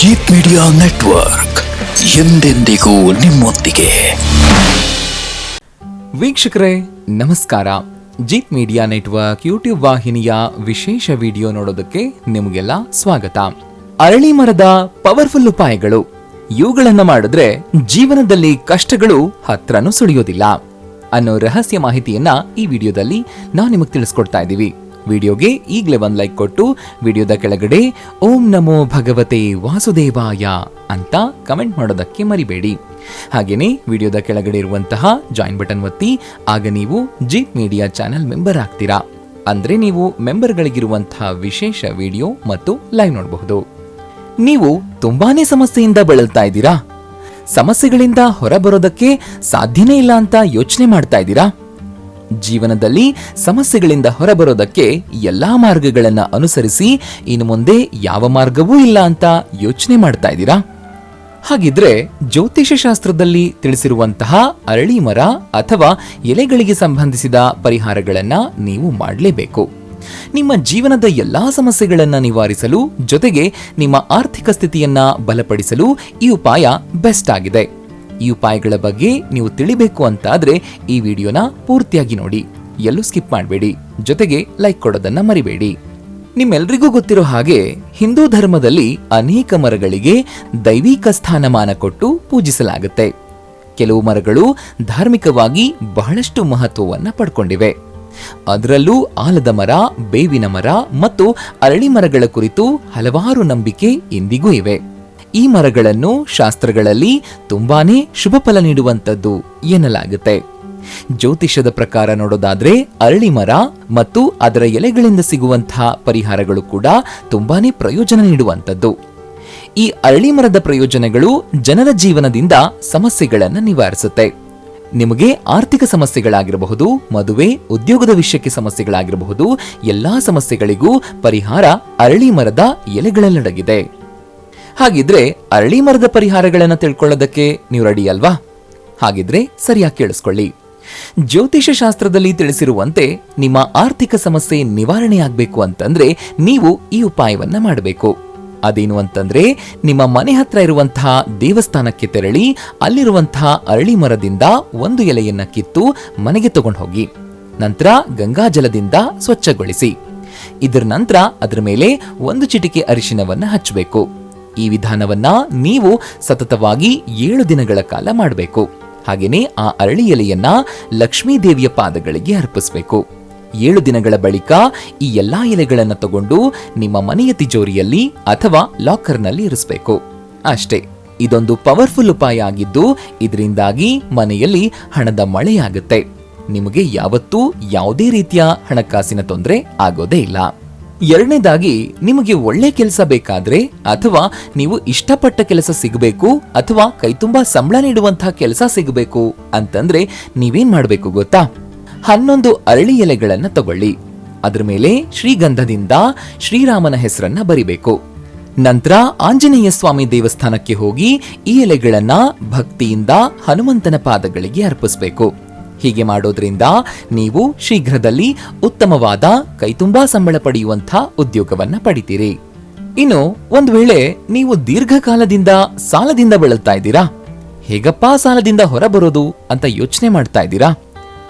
Jeet media network ಎಂದೆಂದಿಗೂ ನಿಮ್ಮೊಂದಿಗೆ. ವೀಕ್ಷಕರೇ ನಮಸ್ಕಾರ. ಜೀತ್ ಮೀಡಿಯಾ ನೆಟ್ವರ್ಕ್ ಯೂಟ್ಯೂಬ್ ವಾಹಿನಿಯ ವಿಶೇಷ ವಿಡಿಯೋ ನೋಡೋದಕ್ಕೆ ನಿಮಗೆಲ್ಲ ಸ್ವಾಗತ. ಅರಳಿ ಮರದ ಪವರ್ಫುಲ್ ಉಪಾಯಗಳು, ಇವುಗಳನ್ನ ಮಾಡಿದ್ರೆ ಜೀವನದಲ್ಲಿ ಕಷ್ಟಗಳು ಹತ್ರನೂ ಸುಳಿಯೋದಿಲ್ಲ ಅನ್ನೋ ರಹಸ್ಯ ಮಾಹಿತಿಯನ್ನ ಈ ವಿಡಿಯೋದಲ್ಲಿ ನಾವು ನಿಮಗೆ ತಿಳಿಸ್ಕೊಡ್ತಾ ಇದ್ದೀವಿ. ವಿಡಿಯೋಗೆ ಈಗಲೇ ಒಂದು ಲೈಕ್ ಕೊಟ್ಟು ವಿಡಿಯೋದ ಕೆಳಗಡೆ ಓಂ ನಮೋ ಭಗವತೆ ವಾಸುದೇವಾಯ ಅಂತ ಕಮೆಂಟ್ ಮಾಡೋದಕ್ಕೆ ಮರಿಬೇಡಿ. ಹಾಗೇನೆ ವಿಡಿಯೋದ ಕೆಳಗಡೆ ಇರುವಂತಹ ಜಾಯಿನ್ ಬಟನ್ ಒತ್ತಿ, ಆಗ ನೀವು ಜೀತ್ ಮೀಡಿಯಾ ಚಾನೆಲ್ ಮೆಂಬರ್ ಆಗ್ತೀರಾ. ಅಂದ್ರೆ ನೀವು ಮೆಂಬರ್ಗಳಿಗಿರುವಂತಹ ವಿಶೇಷ ವಿಡಿಯೋ ಮತ್ತು ಲೈವ್ ನೋಡಬಹುದು. ನೀವು ತುಂಬಾನೇ ಸಮಸ್ಯೆಯಿಂದ ಬಳಲ್ತಾ ಇದ್ದೀರಾ? ಸಮಸ್ಯೆಗಳಿಂದ ಹೊರಬರೋದಕ್ಕೆ ಸಾಧ್ಯನೇ ಇಲ್ಲ ಅಂತ ಯೋಚನೆ ಮಾಡ್ತಾ ಇದ್ದೀರಾ? ಜೀವನದಲ್ಲಿ ಸಮಸ್ಯೆಗಳಿಂದ ಹೊರಬರೋದಕ್ಕೆ ಎಲ್ಲಾ ಮಾರ್ಗಗಳನ್ನ ಅನುಸರಿಸಿ ಇನ್ನು ಮುಂದೆ ಯಾವ ಮಾರ್ಗವೂ ಇಲ್ಲ ಅಂತ ಯೋಚನೆ ಮಾಡ್ತಾ ಇದ್ದೀರಾ? ಹಾಗಿದ್ರೆ ಜ್ಯೋತಿಷ ಶಾಸ್ತ್ರದಲ್ಲಿ ತಿಳಿಸಿರುವಂತಹ ಅರಳಿ ಮರ ಅಥವಾ ಎಲೆಗಳಿಗೆ ಸಂಬಂಧಿಸಿದ ಪರಿಹಾರಗಳನ್ನ ನೀವು ಮಾಡಲೇಬೇಕು. ನಿಮ್ಮ ಜೀವನದ ಎಲ್ಲಾ ಸಮಸ್ಯೆಗಳನ್ನ ನಿವಾರಿಸಲು, ಜೊತೆಗೆ ನಿಮ್ಮ ಆರ್ಥಿಕ ಸ್ಥಿತಿಯನ್ನ ಬಲಪಡಿಸಲು ಈ ಉಪಾಯ ಬೆಸ್ಟ್ ಆಗಿದೆ. ಈ ಉಪಾಯಗಳ ಬಗ್ಗೆ ನೀವು ತಿಳಿಬೇಕು ಅಂತಾದ್ರೆ ಈ ವಿಡಿಯೋನ ಪೂರ್ತಿಯಾಗಿ ನೋಡಿ, ಎಲ್ಲೂ ಸ್ಕಿಪ್ ಮಾಡಬೇಡಿ. ಜೊತೆಗೆ ಲೈಕ್ ಕೊಡೋದನ್ನ ಮರಿಬೇಡಿ. ನಿಮ್ಮೆಲ್ರಿಗೂ ಗೊತ್ತಿರೋ ಹಾಗೆ ಹಿಂದೂ ಧರ್ಮದಲ್ಲಿ ಅನೇಕ ಮರಗಳಿಗೆ ದೈವಿಕ ಸ್ಥಾನಮಾನ ಕೊಟ್ಟು ಪೂಜಿಸಲಾಗುತ್ತೆ. ಕೆಲವು ಮರಗಳು ಧಾರ್ಮಿಕವಾಗಿ ಬಹಳಷ್ಟು ಮಹತ್ವವನ್ನ ಪಡ್ಕೊಂಡಿವೆ. ಅದರಲ್ಲೂ ಆಲದ ಮರ, ಬೇವಿನ ಮರ ಮತ್ತು ಅರಳಿ ಮರಗಳ ಕುರಿತು ಹಲವಾರು ನಂಬಿಕೆ ಇಂದಿಗೂ ಇವೆ. ಈ ಮರಗಳನ್ನು ಶಾಸ್ತ್ರಗಳಲ್ಲಿ ತುಂಬಾನೇ ಶುಭ ಫಲ ನೀಡುವಂತದ್ದು ಎನ್ನಲಾಗುತ್ತೆ. ಜ್ಯೋತಿಷದ ಪ್ರಕಾರ ನೋಡೋದಾದ್ರೆ ಅರಳಿ ಮರ ಮತ್ತು ಅದರ ಎಲೆಗಳಿಂದ ಸಿಗುವಂತಹ ಪರಿಹಾರಗಳು ಕೂಡ ತುಂಬಾನೇ ಪ್ರಯೋಜನ ನೀಡುವಂತದ್ದು. ಈ ಅರಳಿ ಮರದ ಪ್ರಯೋಜನಗಳು ಜನರ ಜೀವನದಿಂದ ಸಮಸ್ಯೆಗಳನ್ನು ನಿವಾರಿಸುತ್ತೆ. ನಿಮಗೆ ಆರ್ಥಿಕ ಸಮಸ್ಯೆಗಳಾಗಿರಬಹುದು, ಮದುವೆ, ಉದ್ಯೋಗದ ವಿಷಯಕ್ಕೆ ಸಮಸ್ಯೆಗಳಾಗಿರಬಹುದು, ಎಲ್ಲಾ ಸಮಸ್ಯೆಗಳಿಗೂ ಪರಿಹಾರ ಅರಳಿ ಮರದ ಎಲೆಗಳಲ್ಲಡಗಿದೆ. ಹಾಗಿದ್ರೆ ಅರಳಿ ಮರದ ಪರಿಹಾರಗಳನ್ನ ತಿಳ್ಕೊಳ್ಳೋದಕ್ಕೆ ನೀವು ರೆಡಿ ಅಲ್ವಾ? ಹಾಗಿದ್ರೆ ಸರಿಯಾಗಿ ಕೇಳಿಸ್ಕೊಳ್ಳಿ. ಜ್ಯೋತಿಷ ಶಾಸ್ತ್ರದಲ್ಲಿ ತಿಳಿಸಿರುವಂತೆ ನಿಮ್ಮ ಆರ್ಥಿಕ ಸಮಸ್ಯೆ ನಿವಾರಣೆಯಾಗಬೇಕು ಅಂತಂದ್ರೆ ನೀವು ಈ ಉಪಾಯವನ್ನ ಮಾಡಬೇಕು. ಅದೇನು ಅಂತಂದ್ರೆ, ನಿಮ್ಮ ಮನೆ ಹತ್ರ ಇರುವಂತಹ ದೇವಸ್ಥಾನಕ್ಕೆ ತೆರಳಿ ಅಲ್ಲಿರುವಂತಹ ಅರಳಿ ಮರದಿಂದ ಒಂದು ಎಲೆಯನ್ನ ಕಿತ್ತು ಮನೆಗೆ ತಗೊಂಡು ಹೋಗಿ, ನಂತರ ಗಂಗಾಜಲದಿಂದ ಸ್ವಚ್ಛಗೊಳಿಸಿ. ಇದರ ನಂತರ ಅದರ ಮೇಲೆ ಒಂದು ಚಿಟಿಕೆ ಅರಿಶಿನವನ್ನ ಹಚ್ಚಬೇಕು. ಈ ವಿಧಾನವನ್ನ ನೀವು ಸತತವಾಗಿ 7 ದಿನಗಳ ಕಾಲ ಮಾಡಬೇಕು. ಹಾಗೇನೆ ಆ ಅರಳಿ ಎಲೆಯನ್ನ ಲಕ್ಷ್ಮೀ ದೇವಿಯ ಪಾದಗಳಿಗೆ ಅರ್ಪಿಸಬೇಕು. 7 ದಿನಗಳ ಬಳಿಕ ಈ ಎಲ್ಲಾ ಎಲೆಗಳನ್ನ ತಗೊಂಡು ನಿಮ್ಮ ಮನೆಯ ತಿಜೋರಿಯಲ್ಲಿ ಅಥವಾ ಲಾಕರ್ನಲ್ಲಿ ಇರಿಸಬೇಕು. ಅಷ್ಟೇ. ಇದೊಂದು ಪವರ್ಫುಲ್ ಉಪಾಯ ಆಗಿದ್ದು ಇದರಿಂದಾಗಿ ಮನೆಯಲ್ಲಿ ಹಣದ ಮಳೆಯಾಗುತ್ತೆ. ನಿಮಗೆ ಯಾವತ್ತೂ ಯಾವುದೇ ರೀತಿಯ ಹಣಕಾಸಿನ ತೊಂದರೆ ಆಗೋದೇ ಇಲ್ಲ. ಎರಡನೇದಾಗಿ, ನಿಮಗೆ ಒಳ್ಳೆ ಕೆಲಸ ಬೇಕಾದ್ರೆ ಅಥವಾ ನೀವು ಇಷ್ಟಪಟ್ಟ ಕೆಲಸ ಸಿಗಬೇಕು ಅಥವಾ ಕೈತುಂಬಾ ಸಂಬಳ ನೀಡುವಂತಹ ಕೆಲಸ ಸಿಗಬೇಕು ಅಂತಂದ್ರೆ ನೀವೇನ್ ಮಾಡ್ಬೇಕು ಗೊತ್ತಾ? 11 ಅರಳಿ ಎಲೆಗಳನ್ನ ತಗೊಳ್ಳಿ. ಅದ್ರ ಮೇಲೆ ಶ್ರೀಗಂಧದಿಂದ ಶ್ರೀರಾಮನ ಹೆಸರನ್ನ ಬರಿಬೇಕು. ನಂತರ ಆಂಜನೇಯ ಸ್ವಾಮಿ ದೇವಸ್ಥಾನಕ್ಕೆ ಹೋಗಿ ಈ ಎಲೆಗಳನ್ನ ಭಕ್ತಿಯಿಂದ ಹನುಮಂತನ ಪಾದಗಳಿಗೆ ಅರ್ಪಿಸಬೇಕು. ಹೀಗೆ ಮಾಡೋದ್ರಿಂದ ನೀವು ಶೀಘ್ರದಲ್ಲಿ ಉತ್ತಮವಾದ ಕೈತುಂಬಾ ಸಂಬಳ ಪಡೆಯುವಂತಹ ಉದ್ಯೋಗವನ್ನ ಪಡಿತೀರಿ. ಇನ್ನು ಒಂದ್ ವೇಳೆ ನೀವು ದೀರ್ಘಕಾಲದಿಂದ ಸಾಲದಿಂದ ಬಳಲ್ತಾ ಇದ್ದೀರಾ? ಹೇಗಪ್ಪಾ ಸಾಲದಿಂದ ಹೊರಬರೋದು ಅಂತ ಯೋಚನೆ ಮಾಡ್ತಾ ಇದ್ದೀರಾ?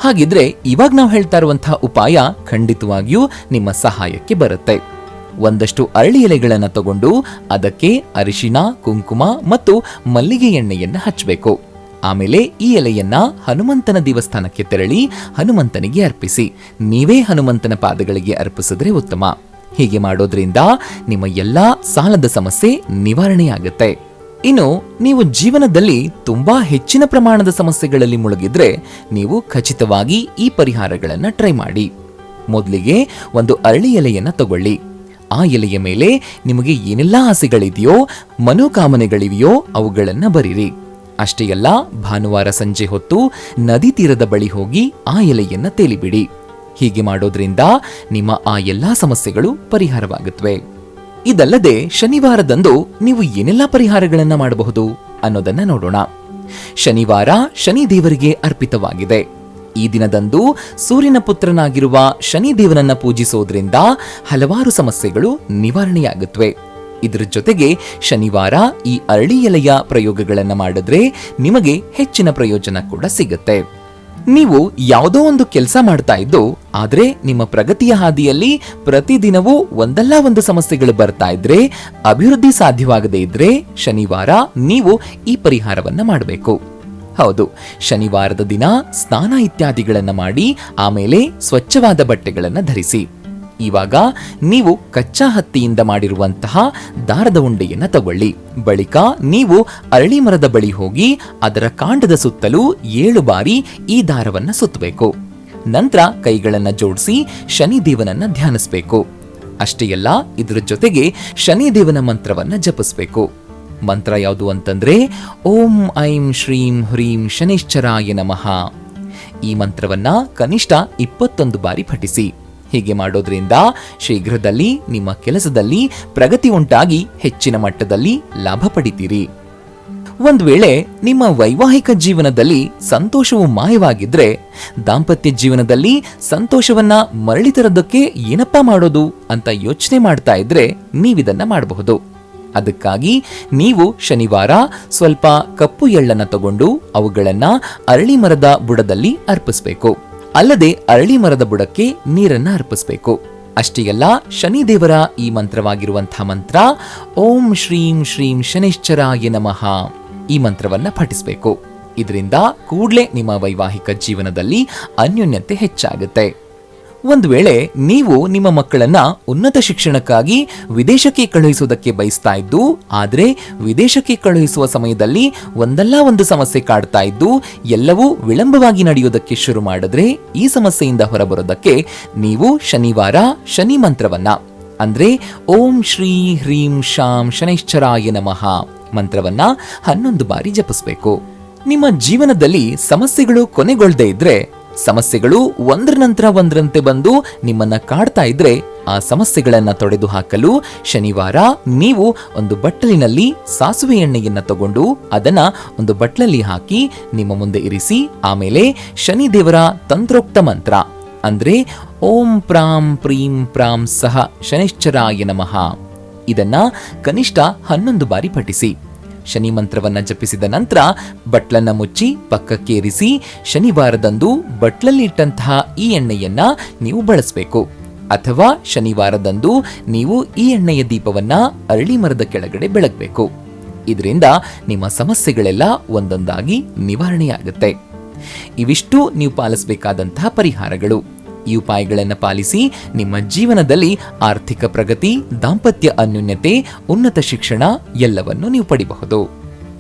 ಹಾಗಿದ್ರೆ ಇವಾಗ ನಾವು ಹೇಳ್ತಾ ಇರುವಂತಹ ಉಪಾಯ ಖಂಡಿತವಾಗಿಯೂ ನಿಮ್ಮ ಸಹಾಯಕ್ಕೆ ಬರುತ್ತೆ. ಒಂದಷ್ಟು ಅರಳಿ ಎಲೆಗಳನ್ನ ತಗೊಂಡು ಅದಕ್ಕೆ ಅರಿಶಿನ, ಕುಂಕುಮ ಮತ್ತು ಮಲ್ಲಿಗೆ ಎಣ್ಣೆಯನ್ನ ಹಚ್ಚಬೇಕು. ಆಮೇಲೆ ಈ ಎಲೆಯನ್ನ ಹನುಮಂತನ ದೇವಸ್ಥಾನಕ್ಕೆ ತೆರಳಿ ಹನುಮಂತನಿಗೆ ಅರ್ಪಿಸಿ. ನೀವೇ ಹನುಮಂತನ ಪಾದಗಳಿಗೆ ಅರ್ಪಿಸಿದ್ರೆ ಉತ್ತಮ. ಹೀಗೆ ಮಾಡೋದ್ರಿಂದ ನಿಮ್ಮ ಎಲ್ಲಾ ಸಾಲದ ಸಮಸ್ಯೆ ನಿವಾರಣೆಯಾಗುತ್ತೆ. ಇನ್ನು ನೀವು ಜೀವನದಲ್ಲಿ ತುಂಬಾ ಹೆಚ್ಚಿನ ಪ್ರಮಾಣದ ಸಮಸ್ಯೆಗಳಲ್ಲಿ ಮುಳುಗಿದ್ರೆ ನೀವು ಖಚಿತವಾಗಿ ಈ ಪರಿಹಾರಗಳನ್ನ ಟ್ರೈ ಮಾಡಿ. ಮೊದಲಿಗೆ ಒಂದು ಅರಳಿ ಎಲೆಯನ್ನ ತಗೊಳ್ಳಿ. ಆ ಎಲೆಯ ಮೇಲೆ ನಿಮಗೆ ಏನೆಲ್ಲಾ ಆಸೆಗಳಿದೆಯೋ, ಮನೋಕಾಮನೆಗಳಿವೆಯೋ ಅವುಗಳನ್ನ ಬರೀರಿ. ಅಷ್ಟೇ ಅಲ್ಲ, ಭಾನುವಾರ ಸಂಜೆ ಹೊತ್ತು ನದಿ ತೀರದ ಬಳಿ ಹೋಗಿ ಆ ಎಲೆಯನ್ನ ತೇಲಿಬಿಡಿ. ಹೀಗೆ ಮಾಡೋದ್ರಿಂದ ನಿಮ್ಮ ಆ ಎಲ್ಲಾ ಸಮಸ್ಯೆಗಳು ಪರಿಹಾರವಾಗುತ್ತವೆ. ಇದಲ್ಲದೆ ಶನಿವಾರದಂದು ನೀವು ಏನೆಲ್ಲಾ ಪರಿಹಾರಗಳನ್ನ ಮಾಡಬಹುದು ಅನ್ನೋದನ್ನ ನೋಡೋಣ. ಶನಿವಾರ ಶನಿ ದೇವರಿಗೆ ಅರ್ಪಿತವಾಗಿದೆ. ಈ ದಿನದಂದು ಸೂರ್ಯನ ಪುತ್ರನಾಗಿರುವ ಶನಿ ದೇವನನ್ನ ಪೂಜಿಸೋದ್ರಿಂದ ಹಲವಾರು ಸಮಸ್ಯೆಗಳು ನಿವಾರಣೆಯಾಗುತ್ತವೆ. ಇದರ ಜೊತೆಗೆ ಶನಿವಾರ ಈ ಅರಳಿ ಎಲೆಯ ಪ್ರಯೋಗಗಳನ್ನು ಮಾಡಿದ್ರೆ ನಿಮಗೆ ಹೆಚ್ಚಿನ ಪ್ರಯೋಜನ ಕೂಡ ಸಿಗುತ್ತೆ. ನೀವು ಯಾವುದೋ ಒಂದು ಕೆಲಸ ಮಾಡ್ತಾ ಇದ್ದು ಆದ್ರೆ ನಿಮ್ಮ ಪ್ರಗತಿಯ ಹಾದಿಯಲ್ಲಿ ಪ್ರತಿದಿನವೂ ಒಂದಲ್ಲ ಒಂದು ಸಮಸ್ಯೆಗಳು ಬರ್ತಾ ಇದ್ರೆ, ಅಭಿವೃದ್ಧಿ ಸಾಧ್ಯವಾಗದೇ ಇದ್ರೆ ಶನಿವಾರ ನೀವು ಈ ಪರಿಹಾರವನ್ನ ಮಾಡಬೇಕು. ಹೌದು, ಶನಿವಾರದ ದಿನ ಸ್ನಾನ ಇತ್ಯಾದಿಗಳನ್ನ ಮಾಡಿ ಆಮೇಲೆ ಸ್ವಚ್ಛವಾದ ಬಟ್ಟೆಗಳನ್ನ ಧರಿಸಿ. ಇವಾಗ ನೀವು ಕಚ್ಚಾ ಹತ್ತಿಯಿಂದ ಮಾಡಿರುವಂತಹ ದಾರದ ಉಂಡೆಯನ್ನ ತಗೊಳ್ಳಿ. ಬಳಿಕ ನೀವು ಅರಳಿ ಮರದ ಬಳಿ ಹೋಗಿ ಅದರ ಕಾಂಡದ ಸುತ್ತಲೂ 7 ಬಾರಿ ಈ ದಾರವನ್ನ ಸುತ್ತಬೇಕು. ನಂತರ ಕೈಗಳನ್ನ ಜೋಡಿಸಿ ಶನಿದೇವನನ್ನ ಧ್ಯಾನಿಸಬೇಕು. ಅಷ್ಟೇ ಅಲ್ಲ, ಇದರ ಜೊತೆಗೆ ಶನಿದೇವನ ಮಂತ್ರವನ್ನ ಜಪಿಸಬೇಕು. ಮಂತ್ರ ಯಾವುದು ಅಂತಂದ್ರೆ ಓಂ ಐಂ ಶ್ರೀಂ ಹ್ರೀಂ ಶನಿಶ್ಚರಾಯ ನಮಃ. ಈ ಮಂತ್ರವನ್ನ ಕನಿಷ್ಠ 21 ಬಾರಿ ಪಠಿಸಿ. ಹೀಗೆ ಮಾಡೋದ್ರಿಂದ ಶೀಘ್ರದಲ್ಲಿ ನಿಮ್ಮ ಕೆಲಸದಲ್ಲಿ ಪ್ರಗತಿ ಉಂಟಾಗಿ ಹೆಚ್ಚಿನ ಮಟ್ಟದಲ್ಲಿ ಲಾಭ ಪಡಿತೀರಿ. ಒಂದು ವೇಳೆ ನಿಮ್ಮ ವೈವಾಹಿಕ ಜೀವನದಲ್ಲಿ ಸಂತೋಷವು ಮಾಯವಾಗಿದ್ರೆ, ದಾಂಪತ್ಯ ಜೀವನದಲ್ಲಿ ಸಂತೋಷವನ್ನ ಮರಳಿ ತರೋದಕ್ಕೆ ಏನಪ್ಪಾ ಮಾಡೋದು ಅಂತ ಯೋಚನೆ ಮಾಡ್ತಾ ಇದ್ರೆ ನೀವಿದನ್ನ ಮಾಡಬಹುದು. ಅದಕ್ಕಾಗಿ ನೀವು ಶನಿವಾರ ಸ್ವಲ್ಪ ಕಪ್ಪು ಎಳ್ಳನ್ನ ತಗೊಂಡು ಅವುಗಳನ್ನ ಅರಳಿ ಮರದ ಬುಡದಲ್ಲಿ ಅರ್ಪಿಸಬೇಕು. ಅಲ್ಲದೆ ಅರಳಿ ಮರದ ಬುಡಕ್ಕೆ ನೀರನ್ನ ಅರ್ಪಿಸಬೇಕು. ಅಷ್ಟೇ ಅಲ್ಲ, ಶನಿದೇವರ ಈ ಮಂತ್ರವಾಗಿರುವಂತಹ ಮಂತ್ರ ಓಂ ಶ್ರೀಂ ಶ್ರೀಂ ಶನಿಶ್ಚರಾಯ ನಮಃ ಈ ಮಂತ್ರವನ್ನ ಪಠಿಸಬೇಕು. ಇದರಿಂದ ಕೂಡಲೇ ನಿಮ್ಮ ವೈವಾಹಿಕ ಜೀವನದಲ್ಲಿ ಅನ್ಯೋನ್ಯತೆ ಹೆಚ್ಚಾಗುತ್ತೆ. ಒಂದು ವೇಳೆ ನೀವು ನಿಮ್ಮ ಮಕ್ಕಳನ್ನ ಉನ್ನತ ಶಿಕ್ಷಣಕ್ಕಾಗಿ ವಿದೇಶಕ್ಕೆ ಕಳುಹಿಸುವುದಕ್ಕೆ ಬಯಸ್ತಾ ಇದ್ದು, ಆದ್ರೆ ವಿದೇಶಕ್ಕೆ ಕಳುಹಿಸುವ ಸಮಯದಲ್ಲಿ ಒಂದಲ್ಲ ಒಂದು ಸಮಸ್ಯೆ ಕಾಡ್ತಾ ಇದ್ದು ಎಲ್ಲವೂ ವಿಳಂಬವಾಗಿ ನಡೆಯುವುದಕ್ಕೆ ಶುರು ಮಾಡಿದ್ರೆ, ಈ ಸಮಸ್ಯೆಯಿಂದ ಹೊರಬರೋದಕ್ಕೆ ನೀವು ಶನಿವಾರ ಶನಿ ಮಂತ್ರವನ್ನ ಅಂದ್ರೆ ಓಂ ಶ್ರೀ ಹ್ರೀಂ ಶಾಂ ಶನೈಶ್ಚರಾಯ ನಮಃ ಮಂತ್ರವನ್ನ 11 ಬಾರಿ ಜಪಿಸಬೇಕು. ನಿಮ್ಮ ಜೀವನದಲ್ಲಿ ಸಮಸ್ಯೆಗಳು ಕೊನೆಗೊಳ್ಳದೆ ಇದ್ರೆ, ಸಮಸ್ಯೆಗಳು ಒಂದರ ನಂತರ ಒಂದರಂತೆ ಬಂದು ನಿಮ್ಮನ್ನ ಕಾಡ್ತಾ ಇದ್ರೆ, ಆ ಸಮಸ್ಯೆಗಳನ್ನ ತೊಡೆದು ಹಾಕಲು ಶನಿವಾರ ನೀವು ಒಂದು ಬಟ್ಟಲಿನಲ್ಲಿ ಸಾಸುವೆ ಎಣ್ಣೆಯನ್ನ ತಗೊಂಡು ಅದನ್ನ ಒಂದು ಬಟ್ಲಲ್ಲಿ ಹಾಕಿ ನಿಮ್ಮ ಮುಂದೆ ಇರಿಸಿ, ಆಮೇಲೆ ಶನಿದೇವರ ತಂತ್ರೋಕ್ತ ಮಂತ್ರ ಅಂದ್ರೆ ಓಂ ಪ್ರಾಂ ಪ್ರೀಂ ಪ್ರಾಂ ಸಹ ಶನಿಶ್ಚರಾಯ ನಮಃ ಇದನ್ನ ಕನಿಷ್ಠ 11 ಬಾರಿ ಪಠಿಸಿ. ಶನಿ ಮಂತ್ರವನ್ನ ಜಪಿಸಿದ ನಂತರ ಬಟ್ಲನ್ನ ಮುಚ್ಚಿ ಪಕ್ಕಕ್ಕೆ ಇರಿಸಿ, ಶನಿವಾರದಂದು ಬಟ್ಲಲ್ಲಿ ಇಟ್ಟಂತಹ ಈ ಎಣ್ಣೆಯನ್ನ ನೀವು ಬಳಸಬೇಕು. ಅಥವಾ ಶನಿವಾರದಂದು ನೀವು ಈ ಎಣ್ಣೆಯ ದೀಪವನ್ನ ಅರಳಿ ಮರದ ಕೆಳಗಡೆ ಬೆಳಗಬೇಕು. ಇದರಿಂದ ನಿಮ್ಮ ಸಮಸ್ಯೆಗಳೆಲ್ಲ ಒಂದೊಂದಾಗಿ ನಿವಾರಣೆಯಾಗುತ್ತೆ. ಇವಿಷ್ಟು ನೀವು ಪಾಲಿಸಬೇಕಾದಂತಹ ಪರಿಹಾರಗಳು. ಈ ಉಪಾಯಗಳನ್ನು ಪಾಲಿಸಿ ನಿಮ್ಮ ಜೀವನದಲ್ಲಿ ಆರ್ಥಿಕ ಪ್ರಗತಿ, ದಾಂಪತ್ಯ ಅನ್ಯೋನ್ಯತೆ, ಉನ್ನತ ಶಿಕ್ಷಣ ಎಲ್ಲವನ್ನು ನೀವು ಪಡಿಬಹುದು.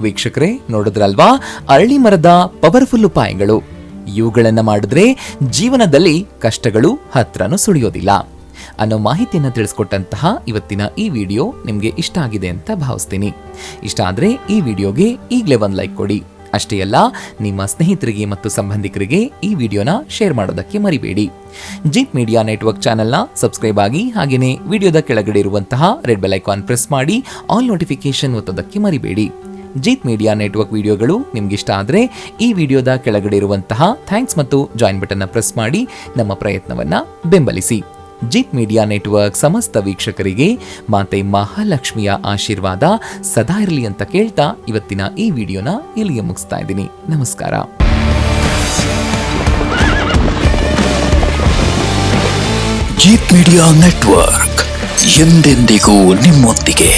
ವೀಕ್ಷಕರೇ, ನೋಡಿದ್ರಲ್ವಾ ಅರಳಿ ಮರದ ಪವರ್ಫುಲ್ ಉಪಾಯಗಳು. ಇವುಗಳನ್ನ ಮಾಡಿದ್ರೆ ಜೀವನದಲ್ಲಿ ಕಷ್ಟಗಳು ಹತ್ರನೂ ಸುಳಿಯೋದಿಲ್ಲ ಅನ್ನೋ ಮಾಹಿತಿಯನ್ನು ತಿಳಿಸ್ಕೊಟ್ಟಂತಹ ಇವತ್ತಿನ ಈ ವಿಡಿಯೋ ನಿಮಗೆ ಇಷ್ಟ ಆಗಿದೆ ಅಂತ ಭಾವಿಸ್ತೀನಿ. ಇಷ್ಟ ಆದ್ರೆ ಈ ವಿಡಿಯೋಗೆ ಈಗಲೇ ಒಂದು ಲೈಕ್ ಕೊಡಿ. ಅಷ್ಟೇ ಅಲ್ಲ, ನಿಮ್ಮ ಸ್ನೇಹಿತರಿಗೆ ಮತ್ತು ಸಂಬಂಧಿಕರಿಗೆ ಈ ವಿಡಿಯೋನ ಶೇರ್ ಮಾಡೋದಕ್ಕೆ ಮರಿಬೇಡಿ. ಜೀತ್ ಮೀಡಿಯಾ ನೆಟ್ವರ್ಕ್ ಚಾನೆಲ್ನ ಸಬ್ಸ್ಕ್ರೈಬ್ ಆಗಿ, ಹಾಗೇನೆ ವಿಡಿಯೋದ ಕೆಳಗಡೆ ಇರುವಂತಹ ರೆಡ್ ಬೆಲ್ ಐಕಾನ್ ಪ್ರೆಸ್ ಮಾಡಿ ಆಲ್ ನೋಟಿಫಿಕೇಶನ್ ಒತ್ತೋದಕ್ಕೆ ಮರಿಬೇಡಿ. ಜೀತ್ ಮೀಡಿಯಾ ನೆಟ್ವರ್ಕ್ ವಿಡಿಯೋಗಳು ನಿಮ್ಗೆ ಇಷ್ಟ ಆದ್ರೆ ಈ ವಿಡಿಯೋದ ಕೆಳಗಡೆ ಇರುವಂತಹ ಥ್ಯಾಂಕ್ಸ್ ಮತ್ತು ಜಾಯಿನ್ ಬಟನ್ ಪ್ರೆಸ್ ಮಾಡಿ ನಮ್ಮ ಪ್ರಯತ್ನವನ್ನ ಬೆಂಬಲಿಸಿ. ಜೀತ್ ಮೀಡಿಯಾ ನೆಟ್ವರ್ಕ್ ಸಮಸ್ತ ವೀಕ್ಷಕರಿಗೆ ಮಾತೆ ಮಹಾಲಕ್ಷ್ಮಿಯ ಆಶೀರ್ವಾದ ಸದಾ ಇರಲಿ ಅಂತ ಕೇಳ್ತಾ ಇವತ್ತಿನ ಈ ವಿಡಿಯೋನ ಇಲ್ಲಿಗೆ ಮುಗಿಸ್ತಾ ಇದ್ದೀನಿ. ನಮಸ್ಕಾರ. ಜೀತ್ ಮೀಡಿಯಾ ನೆಟ್ವರ್ಕ್ ಎಂದೆಂದಿಗೂ ನಿಮ್ಮೊಂದಿಗೆ.